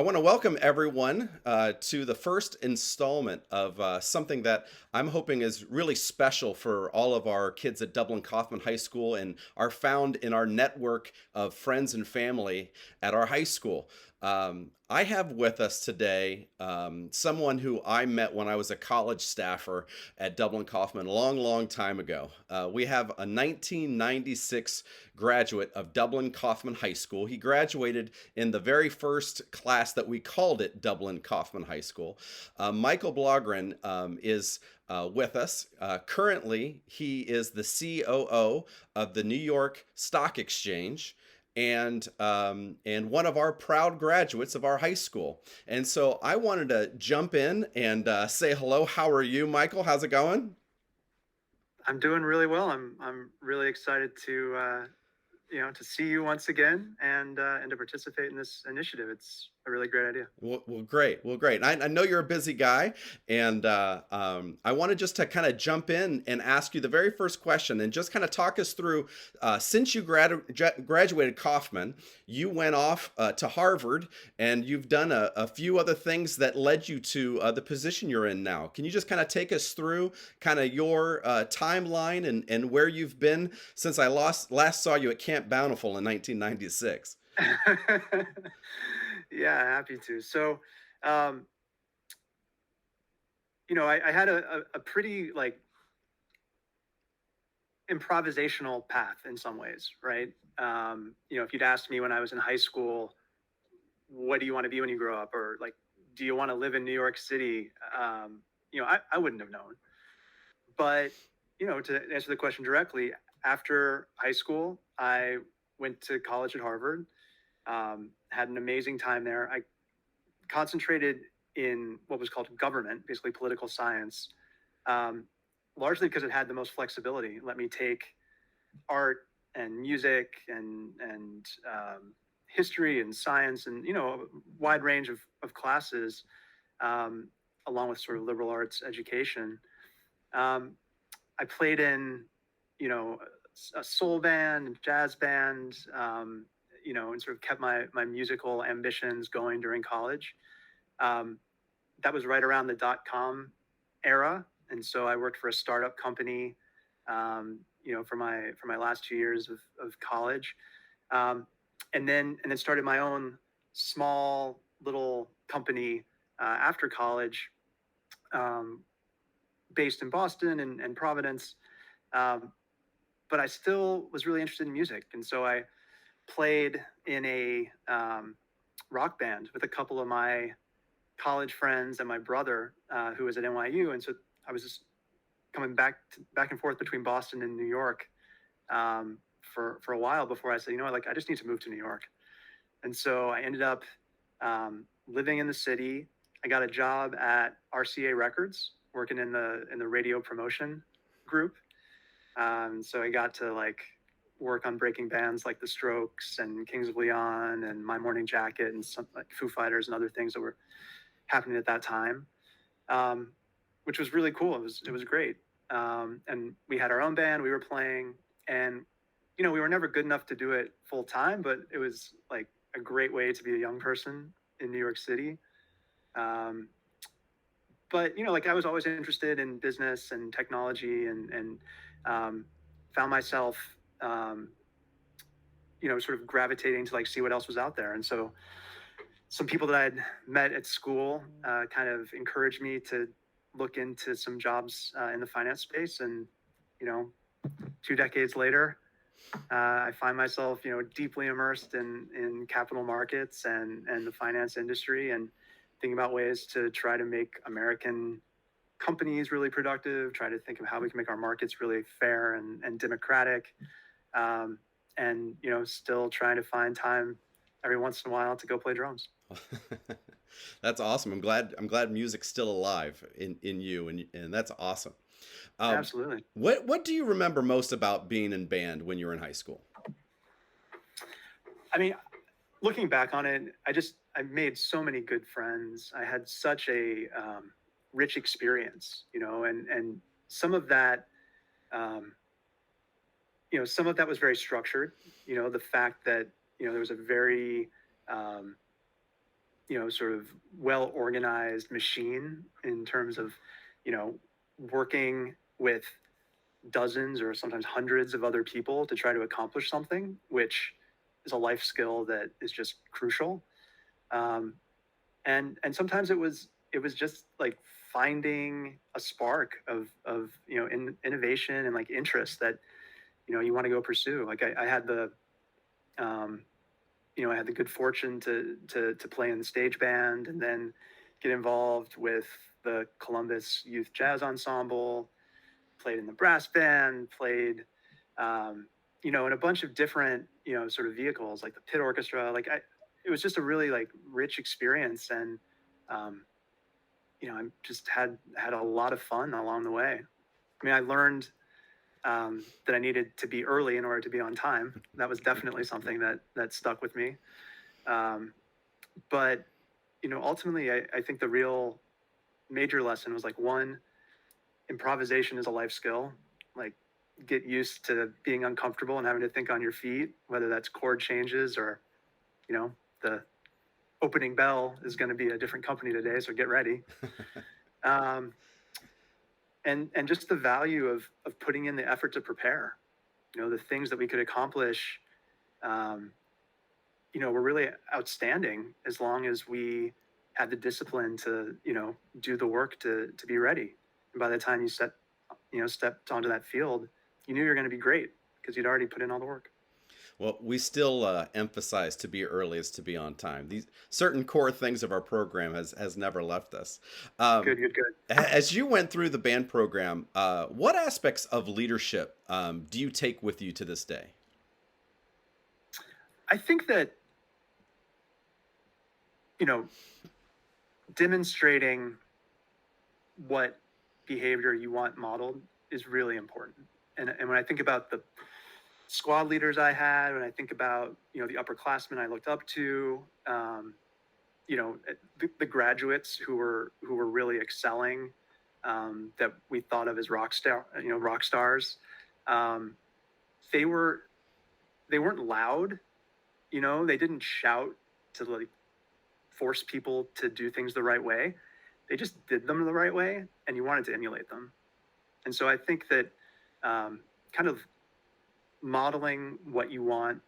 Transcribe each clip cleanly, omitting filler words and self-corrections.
want to welcome everyone to the first installment of something that I'm hoping is really special for all of our kids at Dublin Coffman High School and are found in our network of friends and family at our high school. I have with us today someone who I met when I was a college staffer at Dublin Coffman a long, long time ago. We have a 1996 graduate of Dublin Coffman High School. He graduated in the very first class that we called it Dublin Coffman High School. Michael Blaugrund is with us. Currently, he is the COO of the New York Stock Exchange and one of our proud graduates of our high school. And so I wanted to jump in and say hello. How are you, Michael? How's it going? I'm doing really well. I'm really excited to see you once again and to participate in this initiative. It's a really great idea. Well, great. Well, great. I know you're a busy guy, and I wanted just to kind of jump in and ask you the very first question, and just kind of talk us through. Since you graduated Kaufman, you went off to Harvard, and you've done a few other things that led you to the position you're in now. Can you just kind of take us through kind of your timeline and where you've been since I last saw you at Camp Bountiful in 1996? Yeah, happy to. Um, I had a pretty like improvisational path in some ways, right? If you'd asked me when I was in high school, what do you want to be when you grow up, or like, do you want to live in New York City? I wouldn't have known. But to answer the question directly, after high school, I went to college at Harvard. Had an amazing time there. I concentrated in what was called government, basically political science, um, largely because it had the most flexibility. It let me take art and music and history and science and a wide range of classes, um, along with sort of liberal arts education. Um, I played in, you know, a soul band, jazz band, and sort of kept my musical ambitions going during college. Um, that was right around the .com era, and so I worked for a startup company, for my last 2 years of college, um, and then started my own small little company after college, um, based in Boston and Providence. Um, but I still was really interested in music, and so I played in a rock band with a couple of my college friends and my brother, who was at NYU, and so I was just coming back and forth between Boston and New York, for a while before I said, like, I just need to move to New York, and so I ended up living in the city. I got a job at RCA Records, working in the radio promotion group. So I got to like work on breaking bands like the Strokes and Kings of Leon and My Morning Jacket and some like Foo Fighters and other things that were happening at that time, um, which was really cool. It was great. And we had our own band. We were playing, and we were never good enough to do it full time, but it was like a great way to be a young person in New York City. Um, but like, I was always interested in business and technology, and um, found myself, um, sort of gravitating to like see what else was out there. And so some people that I had met at school kind of encouraged me to look into some jobs in the finance space. And you know, 2 decades later, I find myself deeply immersed in capital markets and the finance industry, and thinking about ways to try to make American companies really productive, try to think of how we can make our markets really fair and democratic, um, and still trying to find time every once in a while to go play drums. That's awesome. I'm glad music's still alive in you, and that's awesome. Um, Absolutely. what do you remember most about being in band when you were in high school? I mean, looking back on it, I made so many good friends. I had such a rich experience, and some of that, um, some of that was very structured. The fact that there was a very um, sort of well organized machine in terms of, you know, working with dozens or sometimes hundreds of other people to try to accomplish something, which is a life skill that is just crucial. Um, and sometimes it was just like finding a spark of innovation and like interest that you want to go pursue. Like I had the um, I had the good fortune to play in the stage band and then get involved with the Columbus Youth Jazz Ensemble, played in the brass band, played in a bunch of different sort of vehicles like the pit orchestra. It was just a really like rich experience, and um, I just had a lot of fun along the way. I mean, I learned that I needed to be early in order to be on time. That was definitely something that stuck with me. Um, but ultimately, I think the real major lesson was like, one, improvisation is a life skill. Like, get used to being uncomfortable and having to think on your feet, whether that's chord changes or the opening bell is going to be a different company today, so get ready. Um, and just the value of putting in the effort to prepare. The things that we could accomplish, um, were really outstanding as long as we had the discipline to do the work to be ready. And by the time stepped onto that field, you knew you were going to be great because you'd already put in all the work. Well, we still emphasize to be early is to be on time. These certain core things of our program has never left us. Um, Good, good, good. as you went through the band program, what aspects of leadership do you take with you to this day? I think that you know demonstrating what behavior you want modeled is really important. And when I think about the squad leaders I had, when I think about the upperclassmen I looked up to, the graduates who were really excelling, that we thought of as rock stars, um, they were they weren't loud. They didn't shout to like force people to do things the right way. They just did them the right way, and you wanted to emulate them. And so I think that kind of modeling what you want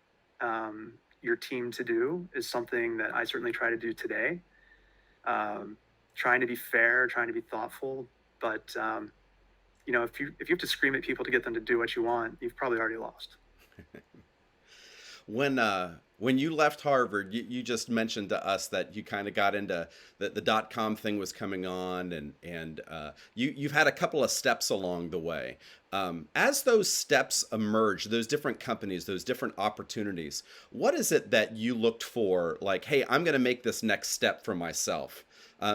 your team to do is something that I certainly try to do today. Um, Trying to be fair, trying to be thoughtful, but if you have to scream at people to get them to do what you want, you've probably already lost. When you left Harvard, you just mentioned to us that you kind of got into the dot-com thing was coming on, and you've had a couple of steps along the way. As those steps emerge, those different companies, those different opportunities, what is it that you looked for? Like, hey, I'm going to make this next step for myself.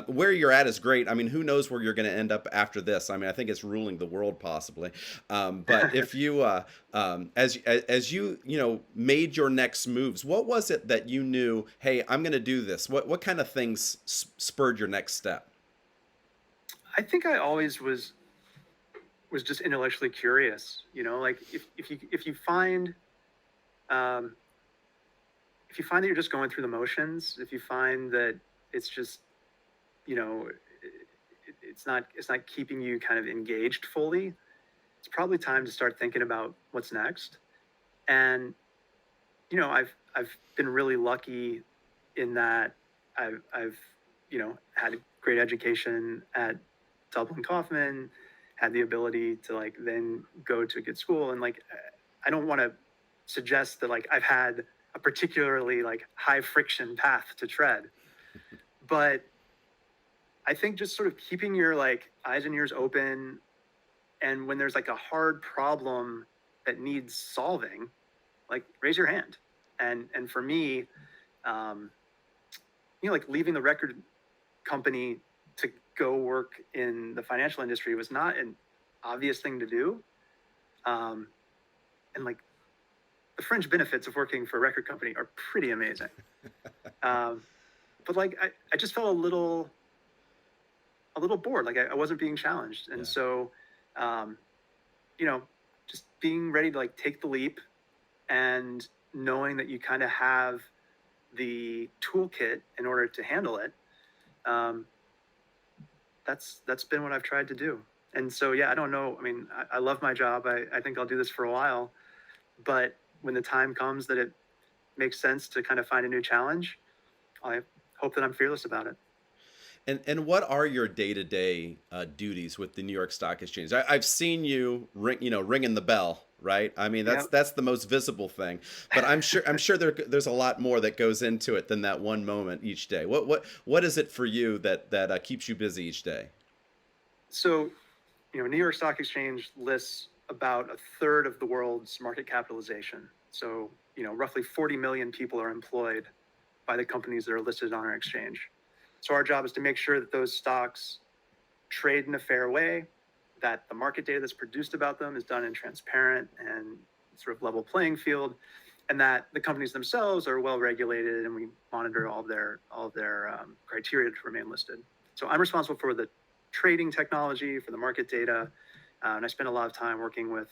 Where you're at is great. I mean, who knows where you're going to end up after this? I mean, I think it's ruling the world possibly. But if you, as you made your next moves, what was it that you knew? Hey, I'm going to do this. What kind of things spurred your next step? I think I always was just intellectually curious. Like um, if you find that you're just going through the motions, if you find that it's just you know it's not keeping you kind of engaged fully, it's probably time to start thinking about what's next. And I've been really lucky in that I've had a great education at Dublin Coffman, had the ability to like then go to a good school, and like I don't want to suggest that like I've had a particularly like high friction path to tread, but I think just sort of keeping your like eyes and ears open, and when there's like a hard problem that needs solving, like raise your hand. And for me, um, like leaving the record company to go work in the financial industry was not an obvious thing to do. Um, and like the fringe benefits of working for a record company are pretty amazing. Um, but like I just felt a little bored. Like I wasn't being challenged, and Yeah. so um, you know, just being ready to like take the leap and knowing that you kind of have the toolkit in order to handle it, um, that's been what I've tried to do. And so, yeah, I don't know. I mean, I love my job. I think I'll do this for a while. But when the time comes that it makes sense to kind of find a new challenge, I hope that I'm fearless about it. And what are your day-to-day duties with the New York Stock Exchange? I've seen you ringing the bell, right? I mean, Yeah. that's the most visible thing, but I'm sure there's a lot more that goes into it than that one moment each day. What is it for you that keeps you busy each day? So, New York Stock Exchange lists about a third of the world's market capitalization. So, roughly 40 million people are employed by the companies that are listed on our exchange. So our job is to make sure that those stocks trade in a fair way, that the market data that's produced about them is done in transparent and sort of level playing field, and that the companies themselves are well regulated, and we monitor all of their criteria to remain listed. So I'm responsible for the trading technology, for the market data, and I spend a lot of time working with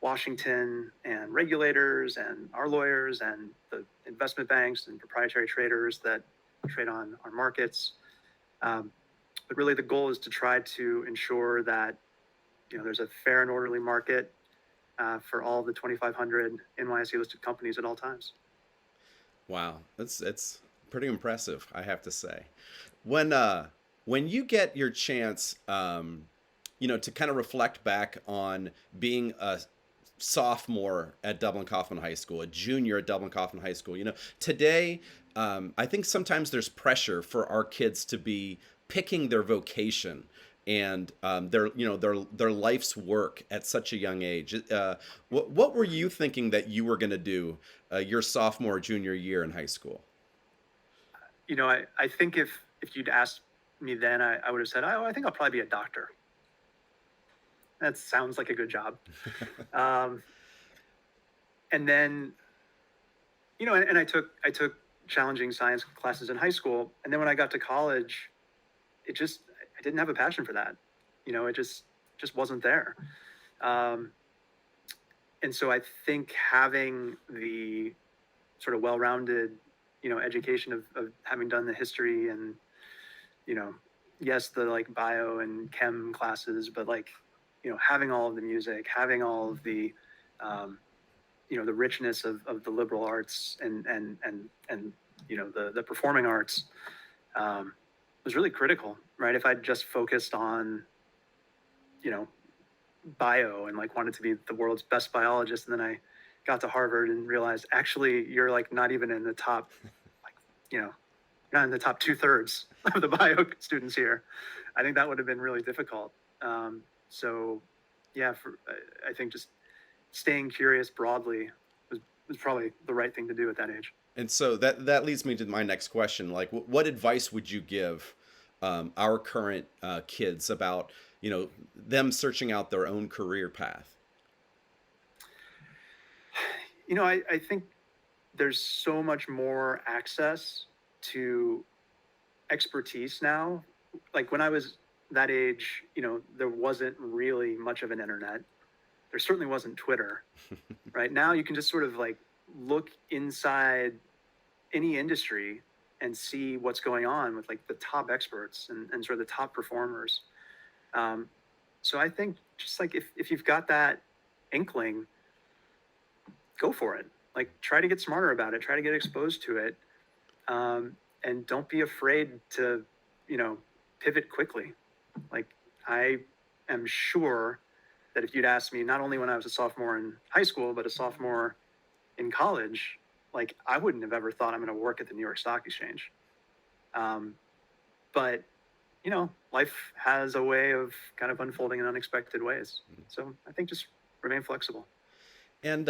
Washington and regulators and our lawyers and the investment banks and proprietary traders that trade on our markets. Um, but really, the goal is to try to ensure that there's a fair and orderly market for all the 2,500 NYSE listed companies at all times. Wow, it's pretty impressive, I have to say. When you get your chance, to kind of reflect back on being a sophomore at Dublin Coffman High School, a junior at Dublin Coffman High School, today, I think sometimes there's pressure for our kids to be picking their vocation and their life's work at such a young age. What were you thinking that you were going to do your sophomore junior year in high school? I think if you'd asked me then, I would have said, oh, I think I'll probably be a doctor. That sounds like a good job. Um, and then, and I took challenging science classes in high school, and then when I got to college, I didn't have a passion for that. It just wasn't there. Um, and so I think having the sort of well-rounded, education of having done the history and, you know, yes, the like bio and chem classes, but like, having all of the music, having all of the, um, the richness of the liberal arts and the performing arts, um, was really critical, right? If I'd just focused on, you know, bio and like wanted to be the world's best biologist, and then I got to Harvard and realized actually you're like not even in the top, like, not in the top two-thirds of the bio students here. I think that would have been really difficult. So yeah, I think just staying curious broadly was probably the right thing to do at that age. And so that leads me to my next question. Like, what advice would you give our current kids about them searching out their own career path? I think there's so much more access to expertise now. Like when I was that age, there wasn't really much of an internet. There certainly wasn't Twitter. Right now, you can just sort of like look inside any industry and see what's going on with like the top experts and sort of the top performers. Um, so I think just like if you've got that inkling, go for it. Like try to get smarter about it, try to get exposed to it, and don't be afraid to, you know, pivot quickly. Like I am sure that if you'd asked me, not only when I was a sophomore in high school, but a sophomore in college, like I wouldn't have ever thought I'm going to work at the New York Stock Exchange. Um, but life has a way of kind of unfolding in unexpected ways. So I think just remain flexible. And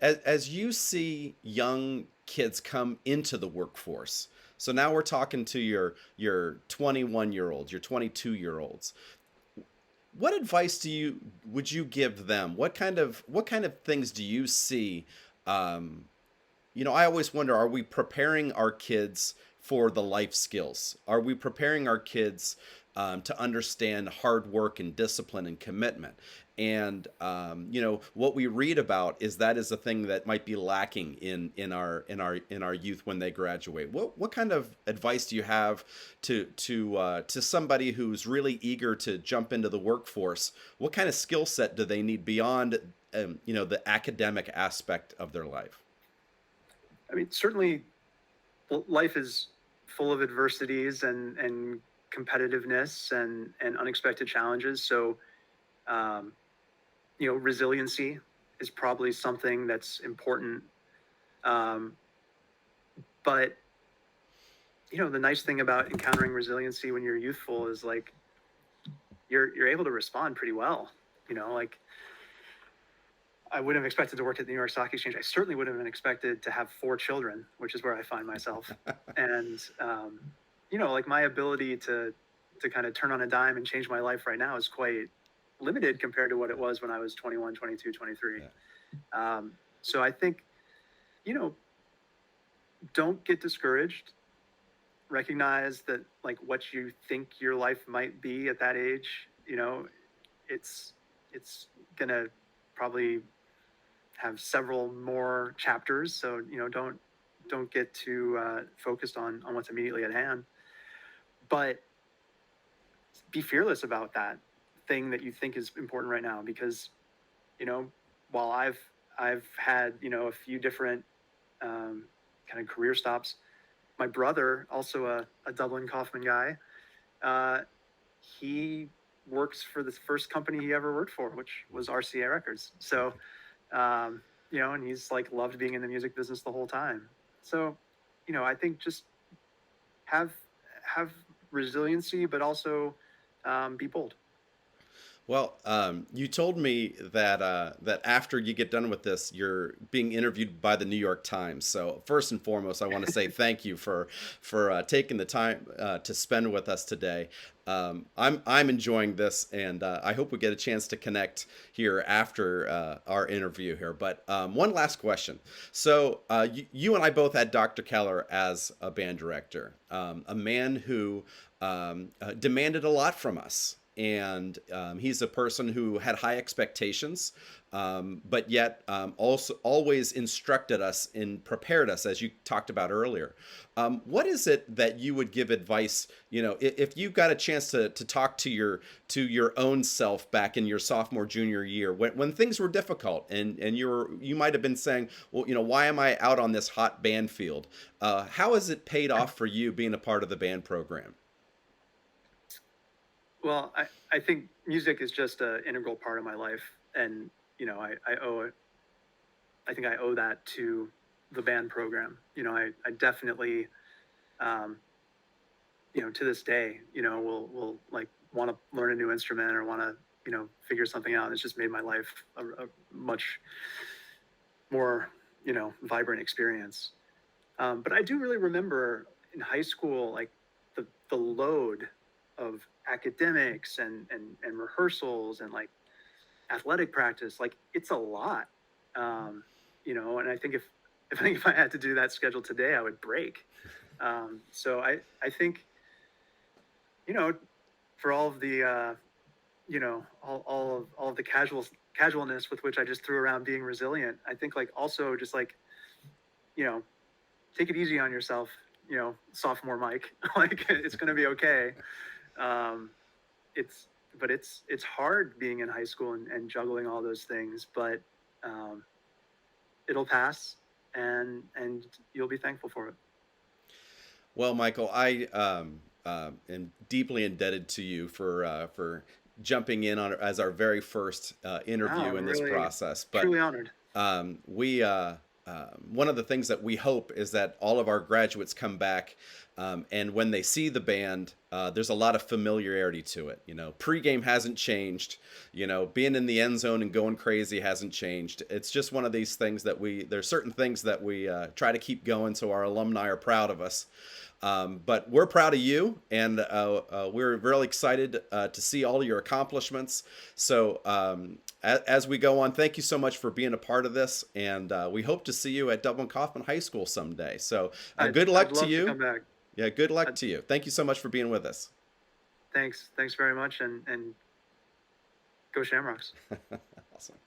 as you see young kids come into the workforce, so now we're talking to your 21-year-olds, your 22-year-olds. What advice would you give them? What kind of things do you see? Um, I always wonder: are we preparing our kids for the life skills? Are we preparing our kids to understand hard work and discipline and commitment? And what we read about is that is a thing that might be lacking in our youth when they graduate. What kind of advice do you have to somebody who's really eager to jump into the workforce? What kind of skill set do they need beyond the academic aspect of their life? I mean, certainly life is full of adversities and competitiveness and unexpected challenges. So, um, resiliency is probably something that's important. Um, but the nice thing about encountering resiliency when you're youthful is like you're able to respond pretty well. Like I wouldn't have expected to work at the New York Stock Exchange. I certainly wouldn't have expected to have 4 children, which is where I find myself. And like my ability to kind of turn on a dime and change my life right now is quite limited compared to what it was when I was 21, 22, 23. Yeah. So I think, you know, don't get discouraged. Recognize that like what you think your life might be at that age, it's gonna probably have several more chapters. So don't get too focused on what's immediately at hand, but be fearless about that thing that you think is important right now. Because you know while I've had a few different kind of career stops, my brother, also a Dublin Coffman guy, uh, he works for the first company he ever worked for, which was RCA Records. So and he's like loved being in the music business the whole time. So, I think just have have resiliency, but also be bold. Well, you told me that after you get done with this, you're being interviewed by the New York Times. So first and foremost, I want to say thank you for taking the time to spend with us today. I'm enjoying this, and I hope we get a chance to connect here after our interview here. But one last question. So you and I both had Dr. Keller as a band director, a man who demanded a lot from us. And he's a person who had high expectations, but yet also always instructed us and prepared us, as you talked about earlier. What is it that you would give advice? If you got a chance to talk to your own self back in your sophomore junior year, when things were difficult, and you might have been saying, well, why am I out on this hot band field? How has it paid off for you being a part of the band program? Well, I think music is just an integral part of my life, and I owe it. I think I owe that to the band program. I definitely, um, to this day, will like want to learn a new instrument or want to figure something out. It's just made my life a much more vibrant experience. But I do really remember in high school, like the load of academics and rehearsals and like athletic practice. Like it's a lot. And I think if I had to do that schedule today, I would break. So I think for all of the all of the casualness with which I just threw around being resilient, I think like also just like you know take it easy on yourself, sophomore Mike. Like it's going to be okay. um, it's it's hard being in high school and juggling all those things, but um, it'll pass, and you'll be thankful for it. Well, Michael, I am deeply indebted to you for jumping in on as our very first Wow, interview I'm in this really process. But truly honored. we one of the things that we hope is that all of our graduates come back, and when they see the band, there's a lot of familiarity to it. Pregame hasn't changed. Being in the end zone and going crazy hasn't changed. It's just one of these things that there's certain things that we try to keep going, so our alumni are proud of us. But we're proud of you, and we're really excited to see all your accomplishments. So as we go on, thank you so much for being a part of this, and we hope to see you at Dublin Coffman High School someday. So good I'd luck to love to you. come back. Yeah, good luck uh, to you. Thank you so much for being with us. Thanks very much, and Go Shamrocks. Awesome.